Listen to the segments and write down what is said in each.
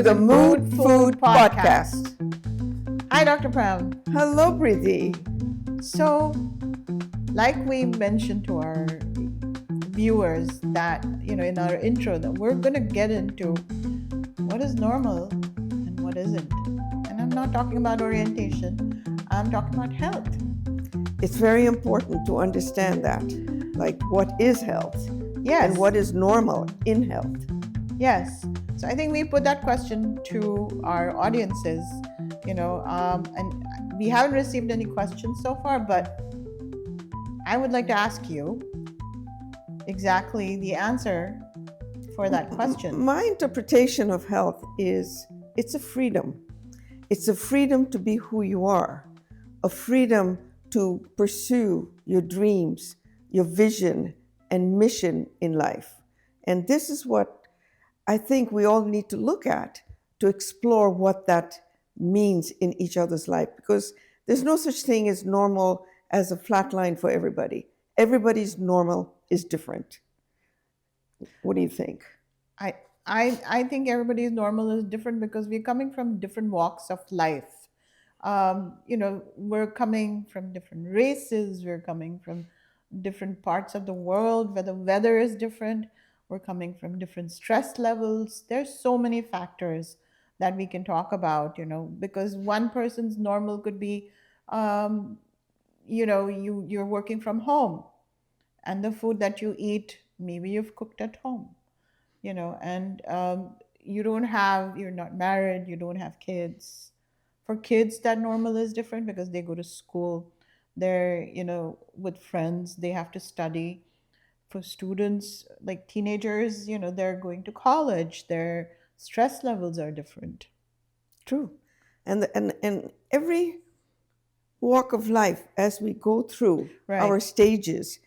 to the Mood Food Podcast. Hi, Dr. Pram. Hello, Preeti. So, like we mentioned to our viewers that, in our intro, that we're going to get into what is normal and what isn't. And I'm not talking about orientation, I'm talking about health. It's very important to understand that, like what is health Yes. and what is normal in health. Yes. So I think we put that question to our audiences, and we haven't received any questions so far, but I would like to ask you exactly the answer for that question. My interpretation of health is it's a freedom. It's a freedom to be who you are, a freedom to pursue your dreams, your vision, and mission in life. And this is what I think we all need to look at to explore what that means in each other's life, because there's no such thing as normal as a flat line for everybody. Everybody's normal is different. What do you think? I think everybody's normal is different because we're coming from different walks of life. We're coming from different races, we're coming from different parts of the world where the weather is different. We're coming from different stress levels. There's so many factors that we can talk about, because one person's normal could be, you're working from home and the food that you eat, maybe you've cooked at home, and you're not married, you don't have kids. For kids, that normal is different because they go to school, they're, with friends, they have to study. For students, like teenagers, they're going to college, their stress levels are different. True. And every walk of life, as we go through our stages,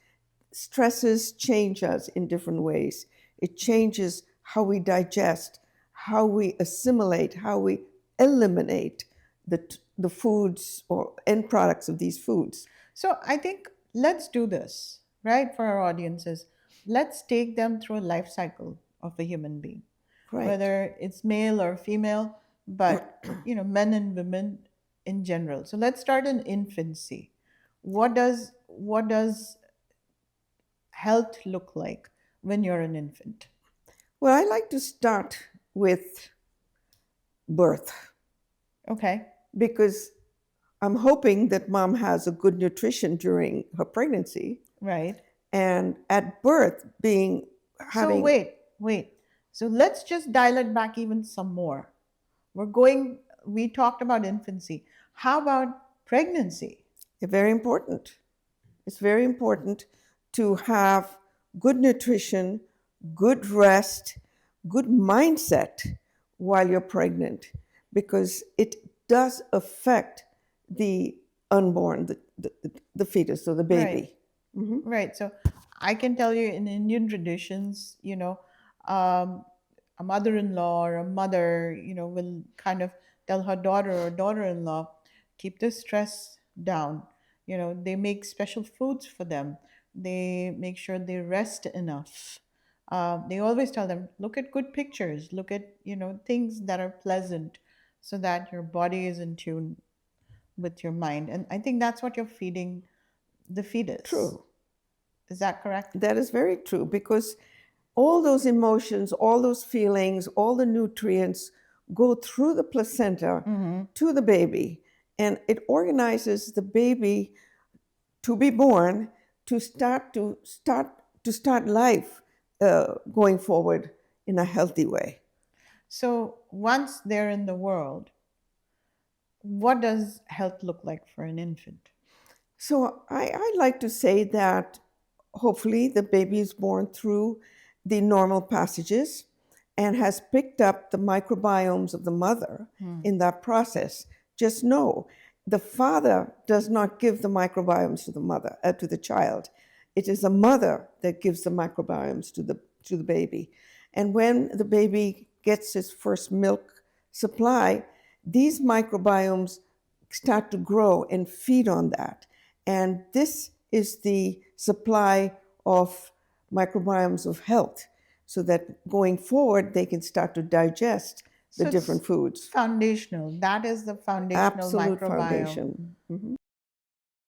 stresses change us in different ways. It changes how we digest, how we assimilate, how we eliminate the foods or end products of these foods. So I think let's do this, right, for our audiences. Let's take them through a life cycle of a human being, whether it's male or female, but men and women in general. So let's start in infancy. What does health look like when you're an infant? Well, I like to start with birth. Okay. Because I'm hoping that mom has a good nutrition during her pregnancy. Right. And at birth having... So wait. So let's just dial it back even some more. We talked about infancy. How about pregnancy? Very important. It's very important to have good nutrition, good rest, good mindset while you're pregnant, because it does affect the unborn, the fetus or the baby. Right. Mm-hmm. Right. So I can tell you in Indian traditions, a mother-in-law or a mother, will kind of tell her daughter or daughter-in-law, keep the stress down. They make special foods for them. They make sure they rest enough. They always tell them, look at good pictures, look at, things that are pleasant so that your body is in tune with your mind. And I think that's what you're feeding the fetus. True. Is that correct? That is very true, because all those emotions, all those feelings, all the nutrients go through the placenta to the baby, and it organizes the baby to be born, to start life going forward in a healthy way. So once they're in the world, what does health look like for an infant? So I like to say that hopefully the baby is born through the normal passages and has picked up the microbiomes of the mother in that process. Just know, the father does not give the microbiomes to the mother, to the child. It is the mother that gives the microbiomes to the baby. And when the baby gets his first milk supply, these microbiomes start to grow and feed on that. And this is the supply of microbiomes of health, so that going forward, they can start to digest the So it's different foods. foundational. That is the foundational Absolute microbiome. foundation. Mhm.